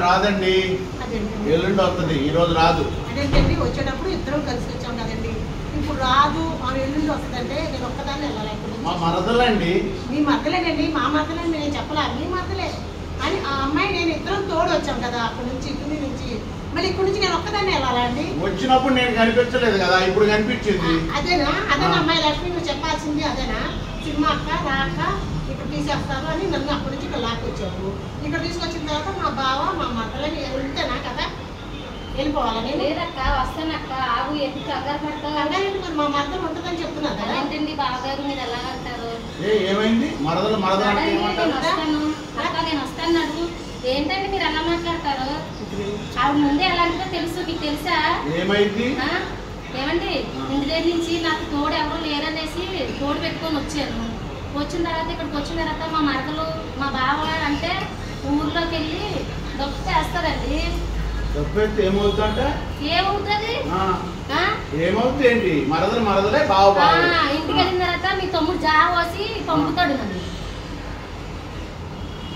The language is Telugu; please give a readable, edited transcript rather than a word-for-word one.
రాదండి, ఎల్లుండి వస్తుంది, ఈ రోజు రాదు. అదేంటండి వచ్చేటప్పుడు ఇద్దరం కలిసి వచ్చాం కదండి, ఇప్పుడు రాదు ఆమె ఎల్లుండి వస్తుందంటే నేను ఒక్కదాన్ని వెళ్ళాలి. మా మరదలండి. మీ మరదలేనండి, మా మరదలండి, నేను చెప్పలా మీ మరదలే అని. ఆ అమ్మాయి నేను ఇద్దరం తోడు వచ్చాం కదా అక్కడి నుంచి, ఇక్కడి నుంచి, మళ్ళీ ఇక్కడి నుంచి నేను ఒక్కదాన్ని వెళ్ళాలా అండి? వచ్చినప్పుడు నేను కనిపించలేదు కదా, ఇప్పుడు కనిపించింది. అదేనా అమ్మాయి లక్ష్మి నువ్వు చెప్పాల్సింది అదేనా? సినిమా అక్క రాక ఇక్కడ తీసేస్తారు అని నన్ను అక్కడి నుంచి ఇక్కడ లాక్కొచ్చారు. ఇక్కడ తీసుకొచ్చిన తర్వాత మా బావ మా మరదలని వెళ్తేనా కదా వెళ్ళిపోవాలని. లేదక్క వస్తానక్క, ఆగు, ఎందుకు కంగారు పడతావు? కంగారు మరి మా మరదలు ఉంటుందని చెప్తున్నా కదా. ఏంటండి బావగారు మీరు ఎలా అంటారు? ఏమైంది? మరదలు అక్క నేను వస్తాను అడుగు. ఏంటండి మీరు ఎలా మాట్లాడతారు? ఆవిడ ముందే ఎలాంటిదో తెలుసు, మీకు తెలుసా? ఏమైంది? ఏమండి ఇంటి దగ్గర నుంచి నాకు తోడు ఎవరు లేరనేసి తోడు పెట్టుకొని వచ్చాను. వచ్చిన తర్వాత ఇక్కడికి వచ్చిన తర్వాత మా మరదలు మా బావ అంటే ఊర్లోకి వెళ్ళి డబ్బు చేస్తారండి. ఏమవుతుందంటే ఏమవుతుంది? ఏమవుతుంది ఏంటి? మరదలే బావ. ఇంటికి వెళ్ళిన తర్వాత మీ తమ్ముడు జావ పోసి పంపుతాడు నన్ను.